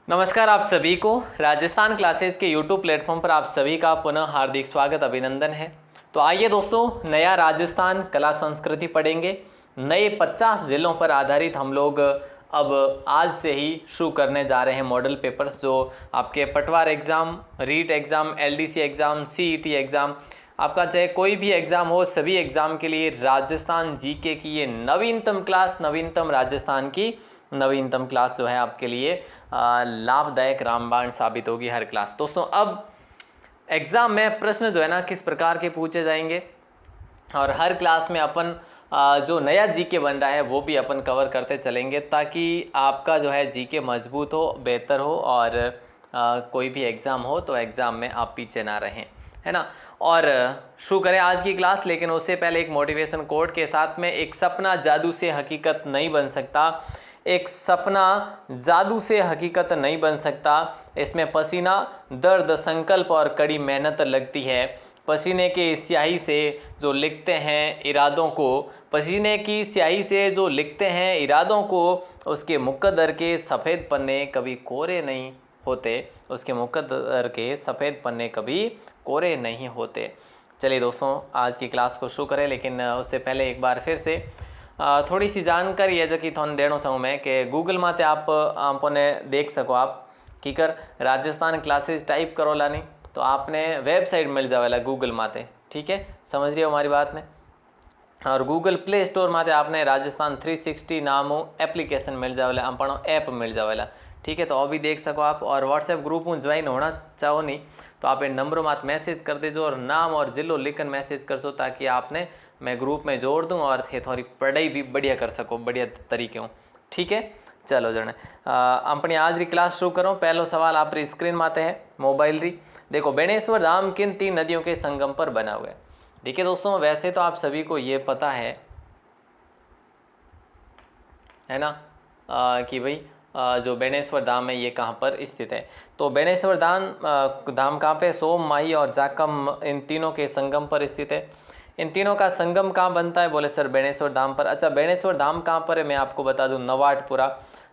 नमस्कार आप सभी को राजस्थान क्लासेस के YouTube प्लेटफॉर्म पर आप सभी का पुनः हार्दिक स्वागत अभिनंदन है। तो आइए दोस्तों, नया राजस्थान कला संस्कृति पढ़ेंगे। नए 50 जिलों पर आधारित हम लोग अब आज से ही शुरू करने जा रहे हैं मॉडल पेपर्स, जो आपके Patwar exam, REET exam, LDC exam, CET exam, आपका चाहे कोई भी एग्ज़ाम हो, सभी एग्ज़ाम के लिए राजस्थान जीके की ये नवीनतम क्लास, नवीनतम राजस्थान की नवीनतम क्लास जो है आपके लिए लाभदायक रामबाण साबित होगी हर क्लास। दोस्तों, अब एग्ज़ाम में प्रश्न जो है ना किस प्रकार के पूछे जाएंगे और हर क्लास में अपन जो नया जीके बन रहा है वो भी अपन कवर करते चलेंगे, ताकि आपका जो है जीके मजबूत हो, बेहतर हो और कोई भी एग्ज़ाम हो तो एग्ज़ाम में आप पीछे ना रहें, है ना। और शुरू करें आज की क्लास, लेकिन उससे पहले एक मोटिवेशन कोट के साथ में। एक सपना जादू से हकीकत नहीं बन सकता, एक सपना जादू से हकीकत नहीं बन सकता, इसमें पसीना, दर्द, संकल्प और कड़ी मेहनत लगती है। पसीने की स्याही से जो लिखते हैं इरादों को, पसीने की स्याही से जो लिखते हैं इरादों को, उसके मुकद्दर के सफ़ेद पन्ने कभी कोरे नहीं होते, उसके मुकद्दर के सफ़ेद पन्ने कभी कोरे नहीं होते। चलिए दोस्तों, आज की क्लास को शुरू करें, लेकिन उससे पहले एक बार फिर से थोड़ी सी जानकारी है जो कि थोड़ा देना चाहूँ मैं, कि गूगल माते आपने देख सको आप कि कर राजस्थान क्लासेस टाइप करो लानी तो आपने वेबसाइट मिल जावेला गूगल माते, ठीक है, समझ रही हो हमारी बात ने। और गूगल प्ले स्टोर माते आपने राजस्थान 360 नामो एप्लीकेशन मिल जावेला, अपनो ऐप मिल जावेला, ठीक है। तो अभी देख सको आप। और व्हाट्सएप ग्रुप में ज्वाइन होना चाहो नहीं तो आप इन नंबरों मात मैसेज कर देजो और नाम और जिलो लिखकर मैसेज कर सो, ताकि आपने मैं ग्रुप में जोड़ दूं और थे थोड़ी पढ़ाई भी बढ़िया कर सको, बढ़िया तरीके हो, ठीक है। चलो जने अपनी आज री क्लास शुरू करो। पहलो सवाल आप री स्क्रीन माते है मोबाइल री। देखो, बेणेश्वर धाम किन 3 नदियों के संगम पर बना हुआ है। देखिए दोस्तों, वैसे तो आप सभी को ये पता है ना, कि भाई जो बेणेश्वर धाम है ये कहाँ पर स्थित है। तो बेणेश्वर धाम कहाँ पे, सोम, माही और जाकम, इन तीनों के संगम पर स्थित है। इन तीनों का संगम कहाँ बनता है, बोले सर बेणेश्वर धाम पर। अच्छा, बेणेश्वर धाम कहाँ पर है, मैं आपको बता दूं, नवाटपुरा।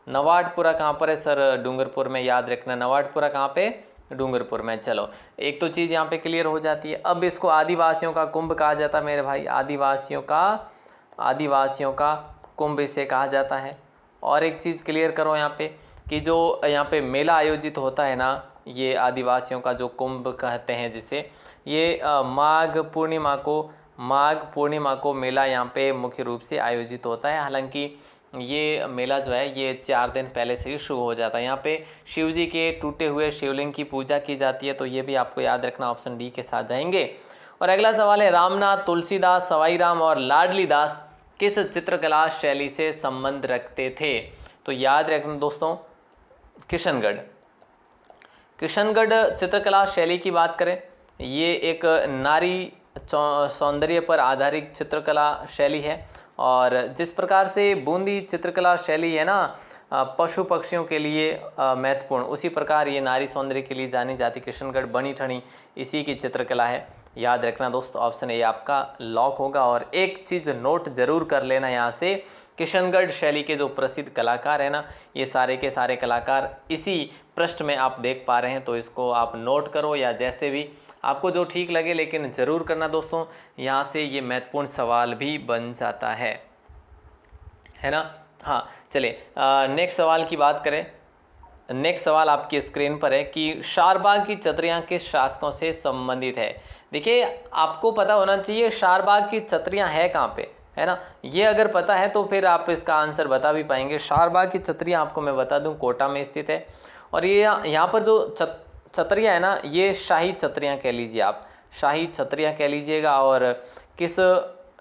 नवाटपुरा कहाँ पर है सर, डूंगरपुर में, याद रखना। नवाटपुरा कहाँ पे, डूंगरपुर में। चलो, एक तो चीज़ यहाँ पे क्लियर हो जाती है। अब इसको आदिवासियों का कुंभ कहा जाता है मेरे भाई, आदिवासियों का कुंभ इसे कहा जाता है। और एक चीज़ क्लियर करो यहाँ पे, कि जो यहाँ पे मेला आयोजित होता है ना, ये आदिवासियों का जो कुंभ कहते हैं जिसे, ये माघ पूर्णिमा को मेला यहाँ पे मुख्य रूप से आयोजित होता है। हालांकि ये मेला जो है ये 4 दिन पहले से ही शुरू हो जाता है। यहाँ पे शिव जी के टूटे हुए शिवलिंग की पूजा की जाती है, तो ये भी आपको याद रखना, ऑप्शन डी के साथ जाएंगे। और अगला सवाल है, रामनाथ, तुलसीदास, सवाई राम और लाडली दास किस चित्रकला शैली से संबंध रखते थे। तो याद रखना दोस्तों, किशनगढ़ चित्रकला शैली की बात करें, ये एक नारी सौंदर्य पर आधारित चित्रकला शैली है। और जिस प्रकार से बूंदी चित्रकला शैली है ना पशु पक्षियों के लिए महत्वपूर्ण, उसी प्रकार ये नारी सौंदर्य के लिए जानी जाती किशनगढ़ बनी ठनी इसी की चित्रकला है। याद रखना दोस्तों, ऑप्शन ए आपका लॉक होगा। और एक चीज़ नोट जरूर कर लेना यहाँ से, किशनगढ़ शैली के जो प्रसिद्ध कलाकार हैं ना, ये सारे के सारे कलाकार इसी पृष्ठ में आप देख पा रहे हैं, तो इसको आप नोट करो या जैसे भी आपको जो ठीक लगे, लेकिन ज़रूर करना दोस्तों, यहाँ से ये महत्वपूर्ण सवाल भी बन जाता है ना। हाँ, चलिए नेक्स्ट सवाल की बात करें। नेक्स्ट सवाल आपकी स्क्रीन पर है कि शारबाग की छतरियाँ किस शासकों से संबंधित है। देखिए, आपको पता होना चाहिए शारबाग की छतरियाँ है कहाँ पे, है ना। ये अगर पता है तो फिर आप इसका आंसर बता भी पाएंगे। शारबाग की छतरियाँ आपको मैं बता दूं कोटा में स्थित है। और ये यहाँ पर जो छतरियाँ है ना, ये शाही छतरियाँ कह लीजिए आप, शाही छतरियाँ कह लीजिएगा। और किस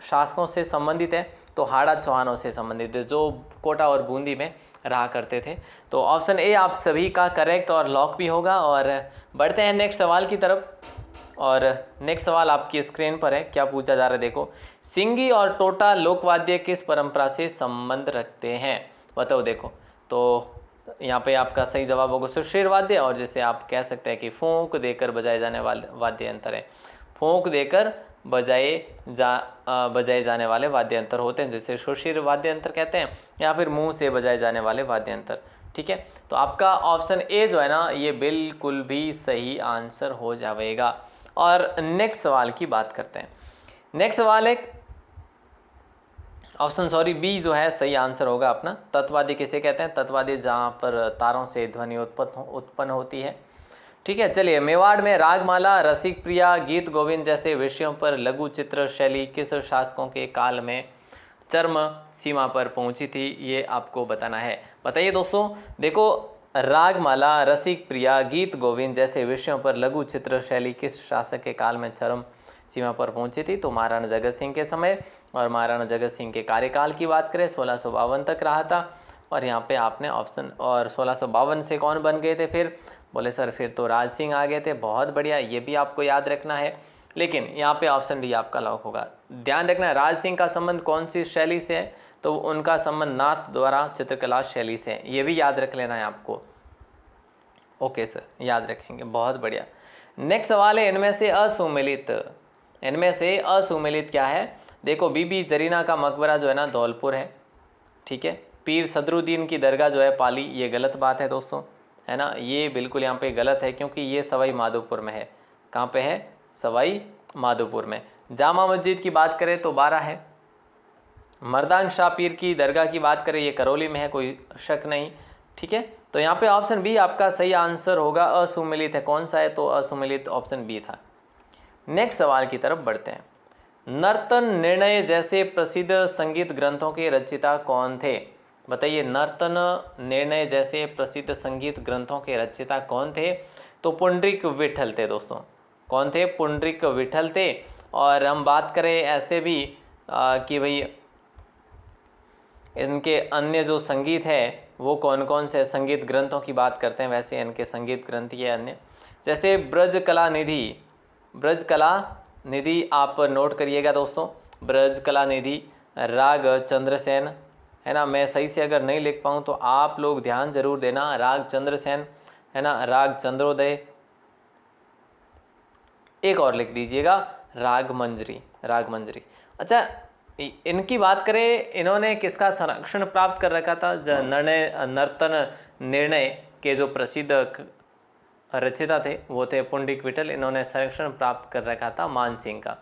शासकों से संबंधित है, तो हाड़ा चौहानों से संबंधित है, जो कोटा और बूंदी में रहा करते थे। तो ऑप्शन ए आप सभी का करेक्ट और लॉक भी होगा। और बढ़ते हैं नेक्स्ट सवाल की तरफ। और नेक्स्ट सवाल आपकी स्क्रीन पर है, क्या पूछा जा रहा है देखो, सिंगी और टोटा लोकवाद्य किस परंपरा से संबंध रखते हैं, बताओ। देखो, तो यहाँ पे आपका सही जवाब होगा सुशीर वाद्य, और जैसे आप कह सकते हैं कि फूंक देकर बजाए जाने वाले वाद्य यंत्र है, फूंक देकर बजाए जाने वाले वाद्य यंत्र होते हैं, जैसे सुशीर वाद्य यंत्र कहते हैं, या फिर मुंह से बजाए जाने वाले वाद्य यंत्र, ठीक है, तो आपका ऑप्शन ए जो है ना ये बिल्कुल भी सही आंसर हो जाएगा। और नेक्स्ट सवाल की बात करते हैं। नेक्स्ट सवाल है बी जो है सही आंसर होगा अपना। तत्ववादी किसे कहते हैं? तत्ववादी जहाँ पर तारों से ध्वनि उत्पन्न होती है। ठीक है, चलिए, मेवाड़ में रागमाला, रसिक प्रिया, गीत गोविंद जैसे विषयों पर लघु चित्र शैली किस शासकों के काल में चरम सीमा पर पहुंची थी? ये आपको बताना है। बताइए दोस्तों, देखो, रागमाला, रसिक प्रिया, गीत गोविंद जैसे विषयों पर लघु चित्र शैली किस शासक के काल में चरम सीमा पर पहुंची थी? तो महाराणा जगत सिंह के समय। और महाराणा जगत सिंह के कार्यकाल की बात करें 1652 तक रहा था। और यहाँ पे आपने ऑप्शन, और 1652 से कौन बन गए थे फिर? बोले सर फिर तो राज सिंह आ गए थे। बहुत बढ़िया, ये भी आपको याद रखना है। लेकिन यहाँ पे ऑप्शन डी आपका लॉक होगा। ध्यान रखना है, राज सिंह का संबंध कौन सी शैली से है? तो उनका संबंध नाथ द्वारा चित्रकला शैली से है। ये भी याद रख लेना है आपको। ओके सर, याद रखेंगे, बहुत बढ़िया। नेक्स्ट सवाल है, इनमें से असुमेलित क्या है? देखो, बीबी जरीना का मकबरा जो है ना धौलपुर है। ठीक है, पीर सदरुद्दीन की दरगाह जो है पाली, ये गलत बात है दोस्तों, है ना, ये बिल्कुल यहाँ पे गलत है क्योंकि ये सवाई माधोपुर में है। कहाँ पे है? सवाई माधोपुर में। जामा मस्जिद की बात करें तो 12 है। मर्दान शाह पीर की दरगाह की बात करें, ये करौली में है, कोई शक नहीं। ठीक है, तो यहाँ पे ऑप्शन बी आपका सही आंसर होगा। असुमेलित है, कौन सा है? तो असुमेलित ऑप्शन बी था। नेक्स्ट सवाल की तरफ बढ़ते हैं। नर्तन निर्णय जैसे प्रसिद्ध संगीत ग्रंथों के रचयिता कौन थे? बताइए, नर्तन निर्णय जैसे प्रसिद्ध संगीत ग्रंथों के रचयिता कौन थे? तो पुंडरीक विठल थे दोस्तों। कौन थे? पुंडरीक विठल थे। और हम बात करें ऐसे भी कि भाई इनके अन्य जो संगीत है वो कौन कौन से संगीत ग्रंथों की बात करते हैं, वैसे इनके संगीत ग्रंथ ये अन्य, जैसे ब्रज कला निधि आप नोट करिएगा दोस्तों। ब्रज कला निधि, राग चंद्रसेन, है ना, मैं सही से अगर नहीं लिख पाऊँ तो आप लोग ध्यान जरूर देना। राग चंद्रसेन, है ना, राग चंद्रोदय, एक और लिख दीजिएगा राग मंजरी। अच्छा, इनकी बात करें, इन्होंने किसका संरक्षण प्राप्त कर रखा था? नर्तन निर्णय के जो प्रसिद्ध रचयिता थे वो थे पुंडरीक विठल। इन्होंने संरक्षण प्राप्त कर रखा था मानसिंह का।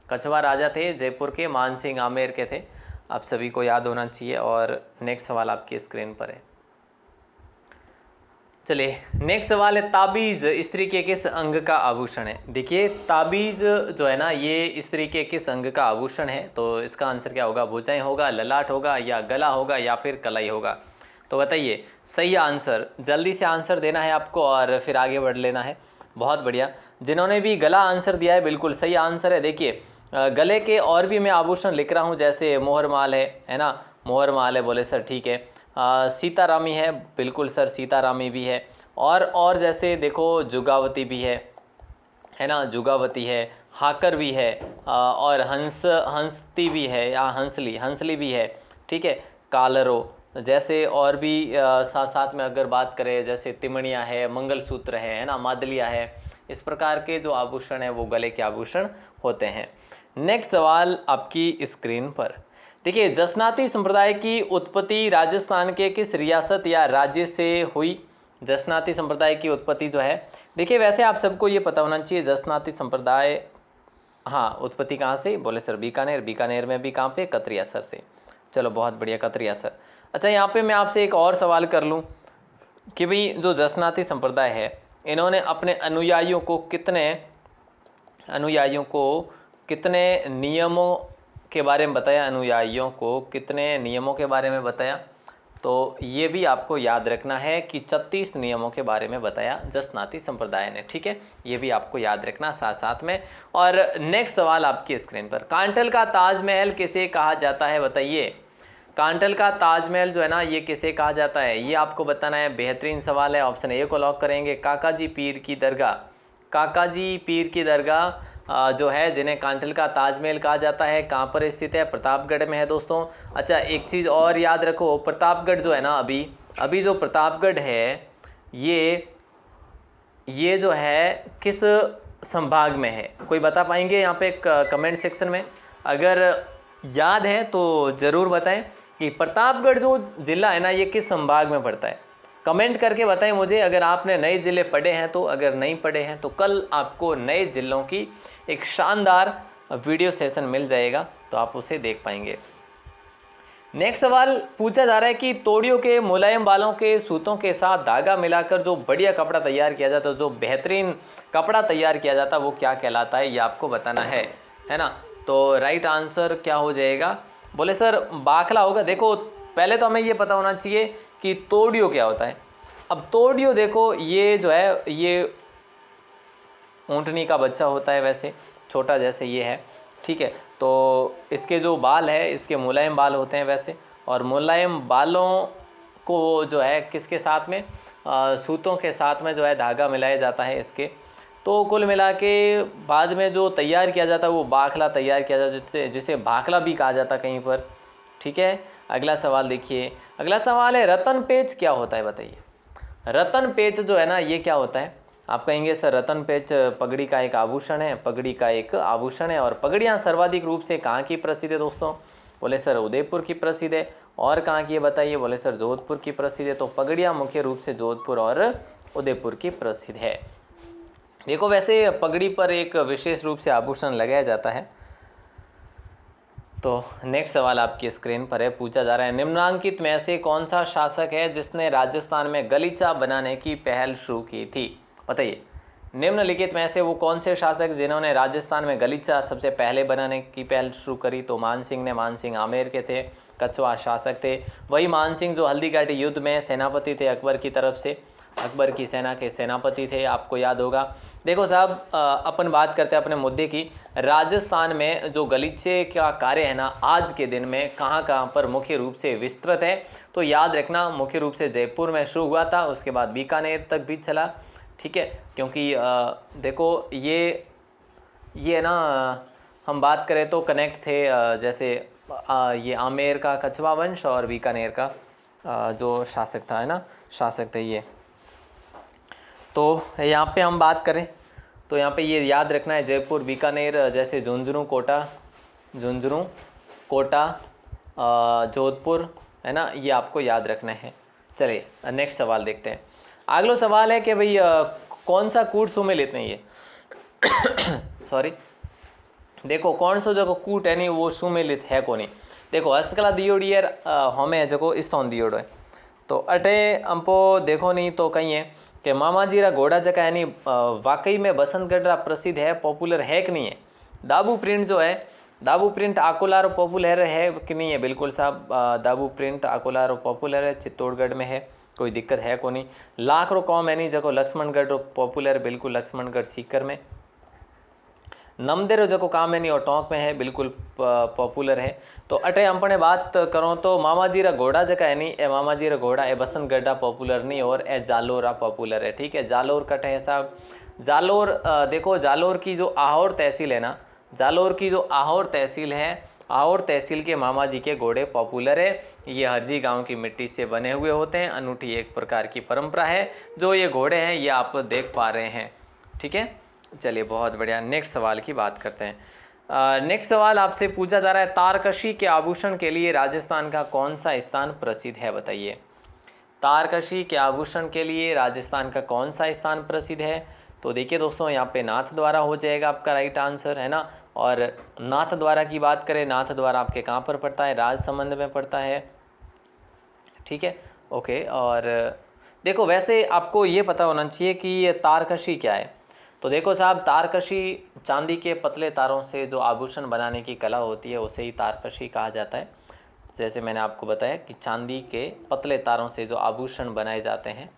कछवा राजा थे जयपुर के, मानसिंह आमेर के थे। आप सभी को याद होना चाहिए। और नेक्स्ट सवाल आपकी स्क्रीन पर है। चलिए, नेक्स्ट सवाल है, ताबीज़ स्त्री के किस अंग का आभूषण है? देखिए, ताबीज़ जो है ना ये स्त्री के किस अंग का आभूषण है? तो इसका आंसर क्या होगा? भुजाएं होगा, ललाट होगा, या गला होगा, या फिर कलाई होगा? तो बताइए सही आंसर, जल्दी से आंसर देना है आपको और फिर आगे बढ़ लेना है। बहुत बढ़िया, जिन्होंने भी गला आंसर दिया है बिल्कुल सही आंसर है। देखिए, गले के और भी मैं आभूषण लिख रहा हूँ, जैसे मोहरमाल है ना, मोहरमाल है। बोले सर ठीक है। सीतारामी है, बिल्कुल सर, सीतारामी भी है। और जैसे देखो जुगावती भी है ना, जुगावती है, हाकर भी है, और हंसती भी है, या हंसली भी है। ठीक है, कालरो जैसे, और भी साथ साथ में अगर बात करें जैसे तिमणिया है, मंगलसूत्र है ना, मादलिया है। इस प्रकार के जो आभूषण है वो गले के आभूषण होते हैं। नेक्स्ट सवाल आपकी स्क्रीन पर। देखिए, जसनाती संप्रदाय की उत्पत्ति राजस्थान के किस रियासत या राज्य से हुई? जसनाती संप्रदाय की उत्पत्ति जो है, देखिए वैसे आप सबको ये पता होना चाहिए जसनाती संप्रदाय, हाँ, उत्पत्ति कहाँ से? बोले सर बीकानेर में भी कहाँ पे? कतरियासर से। चलो बहुत बढ़िया, कतरियासर। अच्छा, यहाँ पे मैं आपसे एक और सवाल कर लूँ कि भाई जो जसनाती संप्रदाय है इन्होंने अपने अनुयायियों को कितने नियमों के बारे में बताया? अनुयायियों को कितने नियमों के बारे में बताया? तो ये भी आपको याद रखना है कि 36 नियमों के बारे में बताया जसनाती संप्रदाय ने। ठीक है, ये भी आपको याद रखना साथ साथ में। और नेक्स्ट सवाल आपकी स्क्रीन पर, कांटल का ताजमहल किसे कहा जाता है? बताइए, कांटल का ताजमहल जो है ना ये किसे कहा जाता है? ये आपको बताना है। बेहतरीन सवाल है। ऑप्शन ए को लॉक करेंगे, काकाजी पीर की दरगाह। काकाजी पीर की दरगाह जो है, जिन्हें कांटल का ताजमहल कहा जाता है, कहाँ पर स्थित है? प्रतापगढ़ में है दोस्तों। अच्छा, एक चीज़ और याद रखो, प्रतापगढ़ जो है ना, अभी जो प्रतापगढ़ है ये जो है किस संभाग में है? कोई बता पाएंगे यहाँ पे कमेंट सेक्शन में? अगर याद है तो ज़रूर बताएं कि प्रतापगढ़ जो जिला है ना ये किस संभाग में पड़ता है। कमेंट करके बताएं मुझे अगर आपने नए ज़िले पढ़े हैं तो, अगर नहीं पढ़े हैं तो कल आपको नए ज़िलों की एक शानदार वीडियो सेशन मिल जाएगा, तो आप उसे देख पाएंगे। नेक्स्ट सवाल पूछा जा रहा है कि तोड़ियों के मुलायम बालों के सूतों के साथ धागा मिलाकर जो बढ़िया कपड़ा तैयार किया जाता है, जो बेहतरीन कपड़ा तैयार किया जाता है, वो क्या कहलाता है, ये आपको बताना है ना। तो राइट आंसर क्या हो जाएगा, बोले सर बाखला होगा। देखो पहले तो हमें ये पता होना चाहिए कि तोड़ियों क्या होता है। अब तोड़ियों देखो ये जो है ये ऊँटनी का बच्चा होता है, वैसे छोटा जैसे ये है, ठीक है। तो इसके जो बाल है इसके मुलायम बाल होते हैं वैसे, और मुलायम बालों को जो है किसके साथ में, सूतों के साथ में जो है धागा मिलाया जाता है इसके। तो कुल मिला के बाद में जो तैयार किया जाता है वो बाखला तैयार किया जाता है, जिसे भाखला भी कहा जाता है कहीं पर, ठीक है। अगला सवाल देखिए, अगला सवाल है रतन पेच क्या होता है, बताइए। रतन पेच जो है ना ये क्या होता है। आप कहेंगे सर रतन पेच पगड़ी का एक आभूषण है, पगड़ी का एक आभूषण है। और पगड़ियाँ सर्वाधिक रूप से कहाँ की प्रसिद्ध है दोस्तों, बोले सर उदयपुर की प्रसिद्ध है। और कहाँ की है बताइए, बोले सर जोधपुर की प्रसिद्ध है। तो पगड़ियाँ मुख्य रूप से जोधपुर और उदयपुर की प्रसिद्ध है। देखो वैसे पगड़ी पर एक विशेष रूप से आभूषण लगाया जाता है। तो नेक्स्ट सवाल आपकी स्क्रीन पर है, पूछा जा रहा है निम्नांकित में से कौन सा शासक है जिसने राजस्थान में गलीचा बनाने की पहल शुरू की थी, बताइए। निम्नलिखित में से वो कौन से शासक जिन्होंने राजस्थान में गलीचा सबसे पहले बनाने की पहल शुरू करी, तो मानसिंह ने, मानसिंह आमेर के थे, कछवा शासक थे। वही मानसिंह जो हल्दीघाटी युद्ध में सेनापति थे अकबर की तरफ से, अकबर की सेना के सेनापति थे, आपको याद होगा। देखो साहब अपन बात करते हैं अपने मुद्दे की। राजस्थान में जो गलीचे का कार्य है ना आज के दिन में कहाँ कहाँ पर मुख्य रूप से विस्तृत है, तो याद रखना मुख्य रूप से जयपुर में शुरू हुआ था, उसके बाद बीकानेर तक भी चला, ठीक है। क्योंकि देखो ये ना हम बात करें तो कनेक्ट थे, जैसे ये आमेर का कछवा वंश और बीकानेर का जो शासक था, है ना, शासक थे ये। तो यहाँ पे हम बात करें तो यहाँ पे ये याद रखना है जयपुर, बीकानेर, जैसे झुंझुनू, कोटा, जोधपुर, है ना, ये आपको याद रखना है। चलिए नेक्स्ट सवाल देखते हैं। अगला सवाल है कि भाई कौन सा कूट सुमेलित नहीं है सॉरी, देखो कौन सा जो कूट है नहीं वो सुमेलित है को नहीं। देखो हस्तकला दियोड़ी है हमें जो स्थान दियोड़ो है, तो अटे हमको देखो नहीं तो कहीं है कि मामाजीरा घोड़ा जका यानी वाकई में बसंतगढ़ प्रसिद्ध है, पॉपुलर है कि नहीं है। दाबू प्रिंट जो है, दाबू प्रिंट आकोलार पॉपुलर है कि नहीं है, बिल्कुल साहब दाबू प्रिंट आकोलार पॉपुलर है, चित्तौड़गढ़ में है, कोई दिक्कत है को नहीं। लाख रो कॉम यानी जको लक्ष्मणगढ़ पॉपुलर, बिल्कुल लक्ष्मणगढ़ सीकर में। नमदेरो जो काम है नहीं और टोंक में है, बिल्कुल पॉपुलर है। तो अटे अपने बात करो तो मामाजीरा घोड़ा जका है नहीं, ए मामाजीरा घोड़ा ए बसंतगढ़ पॉपुलर नहीं और ए जालोर पॉपुलर है, ठीक है। जालोर कट है साहब, जालोर देखो जालोर की जो आहोर तहसील है ना, जालोर की जो आहोर तहसील है, आहोर तहसील के मामा जी के घोड़े पॉपुलर है। ये हरजी गांव की मिट्टी से बने हुए होते हैं, अनूठी एक प्रकार की परंपरा है जो ये घोड़े हैं ये आप देख पा रहे हैं, ठीक है। चलिए बहुत बढ़िया, नेक्स्ट सवाल की बात करते हैं। नेक्स्ट सवाल आपसे पूछा जा रहा है तारकशी के आभूषण के लिए राजस्थान का कौन सा स्थान प्रसिद्ध है, बताइए। तारकशी के आभूषण के लिए राजस्थान का कौन सा स्थान प्रसिद्ध है, तो देखिए दोस्तों यहाँ पे नाथ द्वारा हो जाएगा आपका राइट आंसर, है ना। और नाथ द्वारा की बात करें, नाथ द्वारा आपके कहाँ पर पड़ता है, राजसमंद में पड़ता है, ठीक है, ओके। और देखो वैसे आपको ये पता होना चाहिए कि ये तारकशी क्या है। तो देखो साहब तारकशी चांदी के पतले तारों से जो आभूषण बनाने की कला होती है उसे ही तारकशी कहा जाता है। जैसे मैंने आपको बताया कि चांदी के पतले तारों से जो आभूषण बनाए जाते हैं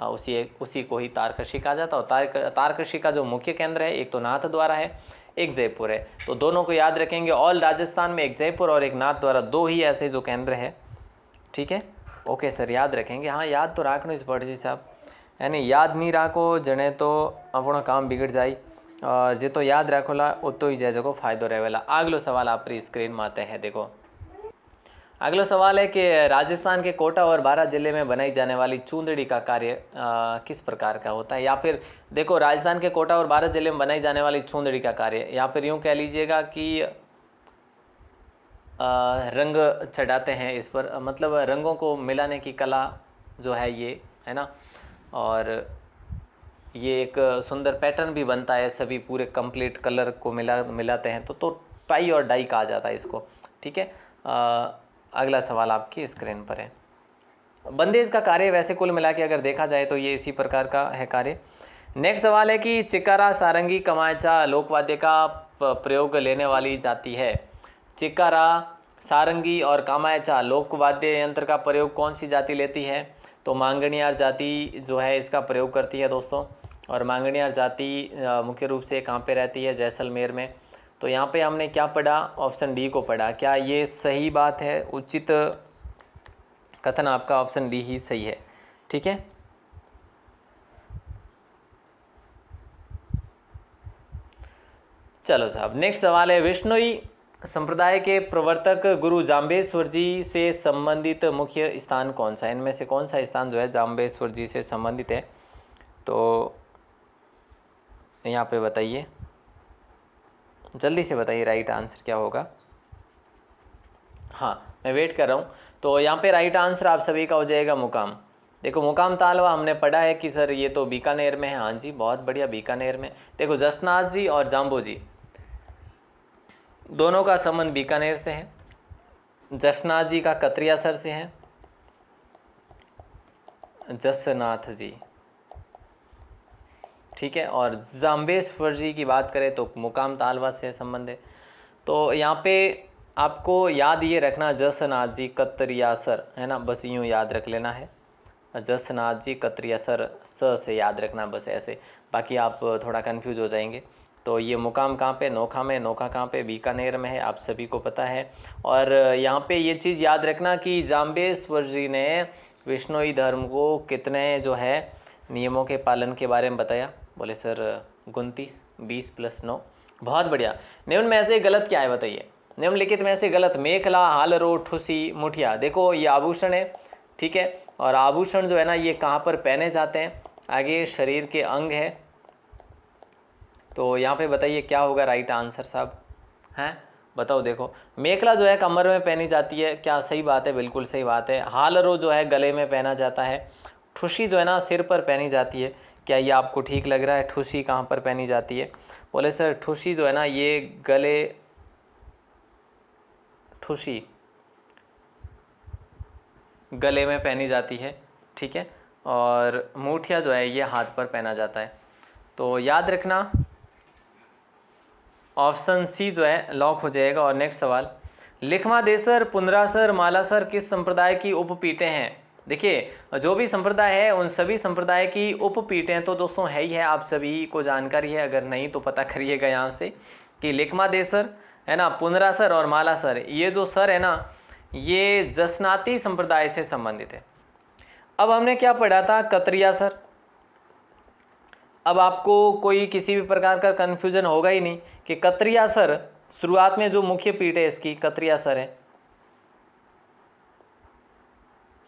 उसी को ही तारकशी कहा जाता है। और तारकशी का जो मुख्य केंद्र है एक तो नाथ द्वारा है, एक जयपुर है, तो दोनों को याद रखेंगे। ऑल राजस्थान में एक जयपुर और एक नाथ द्वारा, दो ही ऐसे जो केंद्र है, ठीक है, ओके सर याद रखेंगे। हाँ याद तो राखना इस पड़ जी साहब, यानी याद नहीं राखो जने तो अपना काम बिगड़ जाए, जे तो याद रखोला उतो ही जाए जो फायदो रहेला। अगलो सवाल आप स्क्रीन में आते हैं। देखो अगला सवाल है कि राजस्थान के कोटा और बारां जिले में बनाई जाने वाली चूंदड़ी का कार्य किस प्रकार का होता है। या फिर देखो राजस्थान के कोटा और बारां जिले में बनाई जाने वाली चूंदड़ी का कार्य, या फिर यूँ कह लीजिएगा कि रंग चढ़ाते हैं इस पर, मतलब रंगों को मिलाने की कला जो है ये है ना। और ये एक सुंदर पैटर्न भी बनता है, सभी पूरे कंप्लीट कलर को मिलाते हैं तो टाई और डाई कहा जाता है इसको। ठीक है, अगला सवाल आपकी स्क्रीन पर है। बंदेज का कार्य वैसे कुल मिला के अगर देखा जाए तो ये इसी प्रकार का है कार्य। नेक्स्ट सवाल है कि चिकारा, सारंगी, कमायचा लोकवाद्य का प्रयोग लेने वाली जाति है। चिकारा, सारंगी और कामायचा लोकवाद्य यंत्र का प्रयोग कौन सी जाति लेती है? तो मांगणियार जाति जो है इसका प्रयोग करती है दोस्तों। और मांगणियार जाति मुख्य रूप से कहाँ पे रहती है? जैसलमेर में। तो यहाँ पे हमने क्या पढ़ा? ऑप्शन डी को पढ़ा। क्या ये सही बात है? उचित कथन आपका ऑप्शन डी ही सही है। ठीक है, चलो साहब, नेक्स्ट सवाल है, विष्णुई संप्रदाय के प्रवर्तक गुरु जाम्बेश्वर जी से संबंधित मुख्य स्थान कौन सा है? इनमें से कौन सा स्थान जो है जाम्बेश्वर जी से संबंधित है? तो यहाँ पे बताइए, जल्दी से बताइए राइट आंसर क्या होगा। हाँ, मैं वेट कर रहा हूँ। तो यहाँ पे राइट आंसर आप सभी का हो जाएगा मुकाम। देखो, मुकाम तालवा हमने पढ़ा है कि सर ये तो बीकानेर में है। हाँ जी, बहुत बढ़िया, बीकानेर में। देखो, जसनाथ जी और जाम्बो जी दोनों का संबंध बीकानेर से है। जसनाथ जी का कतरियासर से है, जसनाथ जी। ठीक है, और जाम्बेश्वर जी की बात करें तो मुकाम तालवा से संबंध है। तो यहाँ पे आपको याद ये रखना, जसनाथ जी कतरियासर, है ना, बस यूँ याद रख लेना है। जसनाथ जी कतरियासर, स से याद रखना बस ऐसे, बाकी आप थोड़ा कंफ्यूज हो जाएंगे। तो ये मुकाम कहाँ पे? नोखा में। नोखा कहाँ पे? बीकानेर में है, आप सभी को पता है। और यहाँ पे ये चीज़ याद रखना कि जाम्बेश्वर जी ने विष्णुई धर्म को कितने जो है नियमों के पालन के बारे में बताया? बोले सर 29, 20 + 9। बहुत बढ़िया। निम्न में ऐसे गलत क्या है बताइए? निम्नलिखित में से गलत, मेखला, हालरो, ठुसी, मुठिया। देखो, ये आभूषण है। ठीक है, और आभूषण जो है ना ये कहाँ पर पहने जाते हैं? आगे शरीर के अंग है। तो यहाँ पे बताइए क्या होगा राइट आंसर साहब? हैं, बताओ। देखो, मेखला जो है कमर में पहनी जाती है, क्या सही बात है? बिल्कुल सही बात है। हालरो जो है गले में पहना जाता है। ठुसी जो है ना सिर पर पहनी जाती है। क्या ये आपको ठीक लग रहा है? ठुसी कहाँ पर पहनी जाती है? बोले सर ठुसी जो है ना ये गले, ठुसी गले में पहनी जाती है। ठीक है, और मूठिया जो है ये हाथ पर पहना जाता है। तो याद रखना ऑप्शन सी जो है लॉक हो जाएगा। और नेक्स्ट सवाल, लिखमादेसर, पुंडरासर, मालासर किस संप्रदाय की उपपीठें हैं? देखिए, जो भी संप्रदाय है उन सभी संप्रदाय की उपपीठें तो दोस्तों है ही है, आप सभी को जानकारी है। अगर नहीं तो पता करिएगा यहाँ से कि लिखमादेसर है ना, पुंडरासर और मालासर, ये जो सर है ना ये जसनाती संप्रदाय से संबंधित है। अब हमने क्या पढ़ा था? कतरियासर। अब आपको कोई किसी भी प्रकार का कन्फ्यूजन होगा ही नहीं कि कतरियासर शुरुआत में जो मुख्य पीठ है इसकी कतरियासर है।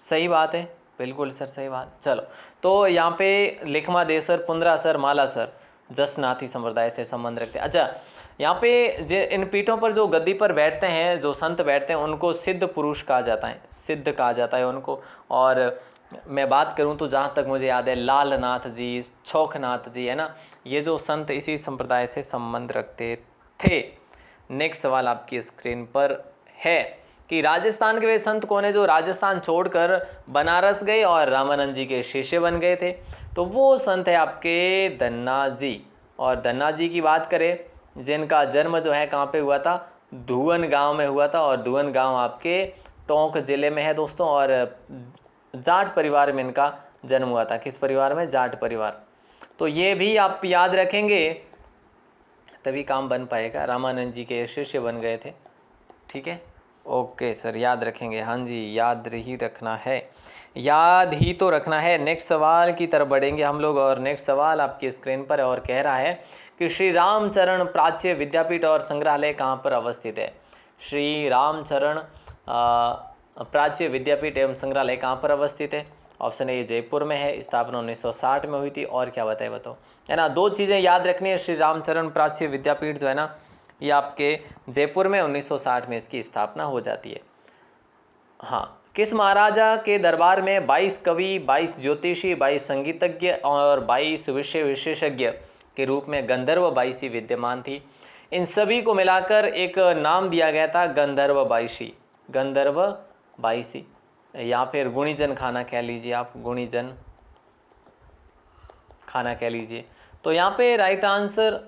सही बात है, बिल्कुल सर सही बात। चलो, तो यहाँ पे लिखमादेसर, पुंडरासर, मालासर जसनाती संप्रदाय से संबंध रखते हैं। अच्छा, यहाँ पे इन पीठों पर जो गद्दी पर बैठते हैं, जो संत बैठते हैं, उनको सिद्ध पुरुष कहा जाता है, सिद्ध कहा जाता है उनको। और मैं बात करूं तो जहाँ तक मुझे याद है लालनाथ जी, छौखनाथ जी, है ना, ये जो संत इसी संप्रदाय से संबंध रखते थे। नेक्स्ट सवाल आपकी स्क्रीन पर है कि राजस्थान के वे संत कौन है जो राजस्थान छोड़कर बनारस गए और रामानंद जी के शिष्य बन गए थे? तो वो संत है आपके धन्ना जी। और धन्ना जी की बात करें जिनका जन्म जो है कहाँ पे हुआ था? धुवन गांव में हुआ था। और धुवन गांव आपके टोंक जिले में है दोस्तों। और जाट परिवार में इनका जन्म हुआ था। किस परिवार में? जाट परिवार। तो ये भी आप याद रखेंगे तभी काम बन पाएगा। रामानंद जी के शिष्य बन गए थे। ठीक है, ओके सर, याद रखेंगे। हाँ जी, याद ही रखना है, याद ही तो रखना है। नेक्स्ट सवाल की तरफ बढ़ेंगे हम लोग। और नेक्स्ट सवाल आपकी स्क्रीन पर और कह रहा है कि श्री रामचरण प्राच्य विद्यापीठ और संग्रहालय कहाँ पर अवस्थित है? श्री रामचरण प्राच्य विद्यापीठ एवं संग्रहालय कहाँ पर अवस्थित है? ऑप्शन ए जयपुर में है, स्थापना 1960 में हुई थी। और क्या बताए बताओ, है ना, दो चीज़ें याद रखनी है। श्री रामचरण प्राच्य विद्यापीठ जो है ना ये आपके जयपुर में 1960 में इसकी स्थापना हो जाती है। हाँ, किस महाराजा के दरबार में 22 कवि, 22 ज्योतिषी, 22 संगीतज्ञ और 22 विषय विशेषज्ञ के रूप में गंधर्व बाईसी विद्यमान थी? इन सभी को मिलाकर एक नाम दिया गया था गंधर्व बाईसी, गंधर्व बाईसी, या फिर गुणीजन खाना कह लीजिए आप, गुणीजन खाना कह लीजिए। तो यहाँ पे राइट आंसर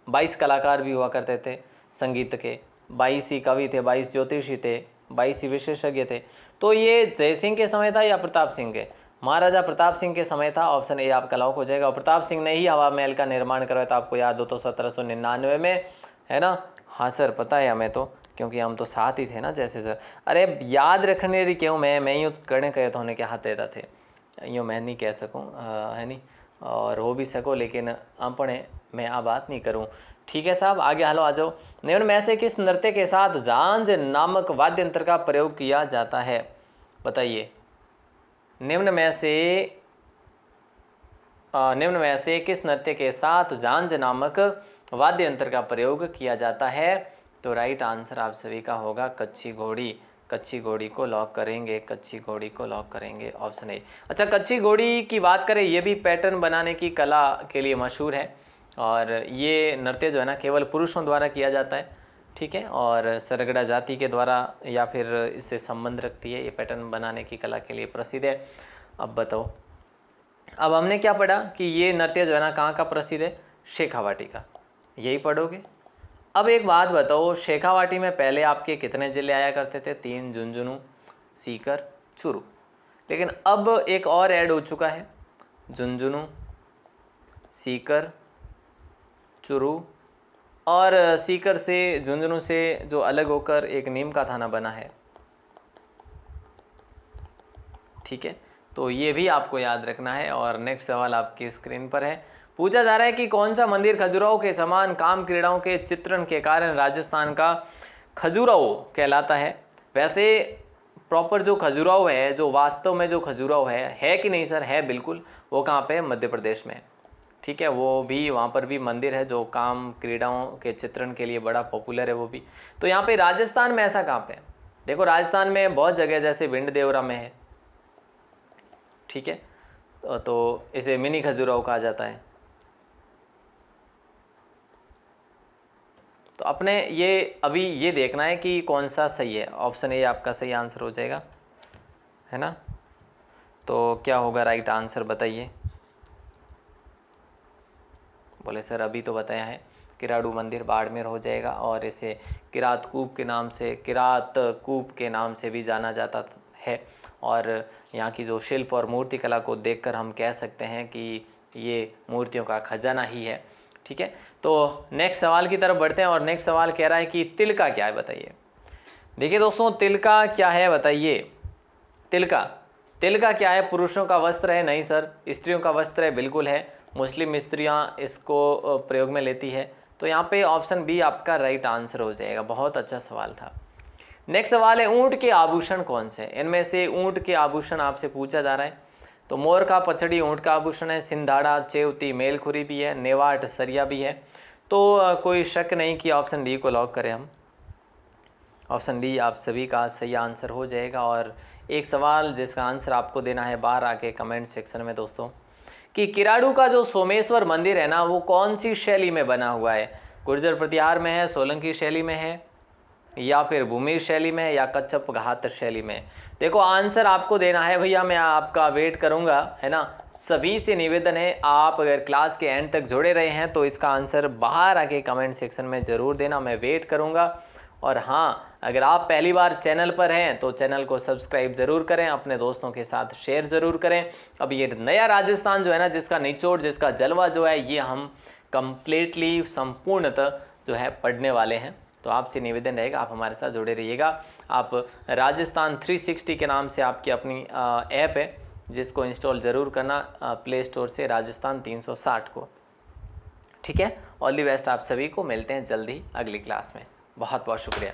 22 कलाकार भी हुआ करते थे संगीत के, 22 ही कवि थे, 22 ज्योतिषी थे, 22 ही विशेषज्ञ थे। तो ये जयसिंह के समय था या प्रताप सिंह के? महाराजा प्रताप सिंह के समय था। ऑप्शन ए आपका लॉक हो जाएगा। और प्रताप सिंह ने ही हवा महल का निर्माण करवाया था, आपको याद हो तो 1799 में, है ना? हाँ सर पता है हमें तो, क्योंकि हम तो साथ ही थे ना जैसे सर। अरे याद रखने रही क्यों, मैं यूँ करने कहे तो होने के हाथ देता थे, यूँ मैं नहीं कह सकूँ, है नहीं, और हो भी सको, लेकिन अपने मैं आ बात नहीं करूँ। ठीक है साहब, आगे हालो आ जाओ। निम्न में से किस नृत्य के साथ झांझ नामक वाद्य यंत्र का प्रयोग किया जाता है? बताइए। निम्न में से किस नृत्य के साथ झांझ नामक वाद्य यंत्र का प्रयोग किया जाता है? तो राइट आंसर आप सभी का होगा कच्ची घोड़ी। कच्ची घोड़ी को लॉक करेंगे, कच्ची घोड़ी को लॉक करेंगे, ऑप्शन ए। अच्छा, कच्ची घोड़ी की बात करें, ये भी पैटर्न बनाने की कला के लिए मशहूर है, और ये नृत्य जो है ना केवल पुरुषों द्वारा किया जाता है, ठीक है, और सरगड़ा जाति के द्वारा या फिर इससे संबंध रखती है। ये पैटर्न बनाने की कला के लिए प्रसिद्ध है। अब बताओ, अब हमने क्या पढ़ा कि ये नृत्य जो है ना कहाँ का प्रसिद्ध है? शेखावाटी का, यही पढ़ोगे। अब एक बात बताओ, शेखावाटी में पहले आपके कितने जिले आया करते थे? 3, झुंझुनू, सीकर, चुरू। लेकिन अब एक और ऐड हो चुका है, झुंझुनू, सीकर, चुरू, और सीकर से, झुंझुनू से जो अलग होकर एक नीम का थाना बना है, ठीक है। तो ये भी आपको याद रखना है। और नेक्स्ट सवाल आपकी स्क्रीन पर है, पूछा जा रहा है कि कौन सा मंदिर खजुराहो के समान काम क्रीड़ाओं के चित्रण के कारण राजस्थान का खजुराहो कहलाता है? वैसे प्रॉपर जो खजुराहो है, जो वास्तव में जो खजुराहो है कि नहीं सर? है बिल्कुल। वो कहाँ पे है? मध्य प्रदेश में, ठीक है। वो भी, वहाँ पर भी मंदिर है जो काम क्रीड़ाओं के चित्रण के लिए बड़ा पॉपुलर है वो भी। तो यहाँ पे राजस्थान में ऐसा कहाँ पे है? देखो राजस्थान में बहुत जगह, जैसे विंड देवरा में है, ठीक है, तो इसे मिनी खजुराहो कहा जाता है। तो अपने ये अभी ये देखना है कि कौन सा सही है। ऑप्शन ए आपका सही आंसर हो जाएगा, है ना? तो क्या होगा राइट आंसर बताइए। बोले सर अभी तो बताया है, किराड़ू मंदिर बाड़मेर हो जाएगा, और इसे किरातकूप के नाम से भी जाना जाता है। और यहाँ की जो शिल्प और मूर्ति कला को देखकर हम कह सकते हैं कि ये मूर्तियों का खजाना ही है, ठीक है। तो नेक्स्ट सवाल की तरफ बढ़ते हैं, और नेक्स्ट सवाल कह रहा है कि तिलका क्या है? बताइए। देखिए दोस्तों, तिलका क्या है बताइए। तिलका क्या है? पुरुषों का वस्त्र है? नहीं सर। स्त्रियों का वस्त्र है? बिल्कुल है। मुस्लिम स्त्रियाँ इसको प्रयोग में लेती है। तो यहाँ पे ऑप्शन बी आपका राइट आंसर हो जाएगा। बहुत अच्छा सवाल था। नेक्स्ट सवाल है, ऊंट के आभूषण कौन से? इनमें से ऊंट के आभूषण आपसे पूछा जा रहा है। तो मोर का पछड़ी ऊंट का आभूषण है, सिंधाड़ा, चेवती, मेलखुरी भी है, नेवाट, सरिया भी है। तो कोई शक नहीं कि ऑप्शन डी को लॉक करें हम। ऑप्शन डी आप सभी का सही आंसर हो जाएगा। और एक सवाल जिसका आंसर आपको देना है बाहर आके कमेंट सेक्शन में दोस्तों, कि किराड़ू का जो सोमेश्वर मंदिर है ना, वो कौन सी शैली में बना हुआ है? गुर्जर प्रतिहार में है, सोलंकी शैली में है, या फिर भूमिर शैली में, या कच्छप घात शैली में? देखो आंसर आपको देना है भैया, मैं आपका वेट करूंगा, है ना। सभी से निवेदन है, आप अगर क्लास के एंड तक जुड़े रहे हैं तो इसका आंसर बाहर आके कमेंट सेक्शन में ज़रूर देना, मैं वेट करूंगा। और हाँ, अगर आप पहली बार चैनल पर हैं तो चैनल को सब्सक्राइब ज़रूर करें, अपने दोस्तों के साथ शेयर ज़रूर करें। अब ये नया राजस्थान जो है ना, जिसका निचोड़, जिसका जलवा जो है, ये हम कंप्लीटली संपूर्णतः जो है पढ़ने वाले हैं। तो आपसे निवेदन रहेगा आप हमारे साथ जुड़े रहिएगा। आप राजस्थान 360 के नाम से आपकी अपनी ऐप है, जिसको इंस्टॉल ज़रूर करना प्ले स्टोर से, राजस्थान 360 को, ठीक है। ऑल दी बेस्ट आप सभी को, मिलते हैं जल्दी अगली क्लास में। बहुत बहुत शुक्रिया।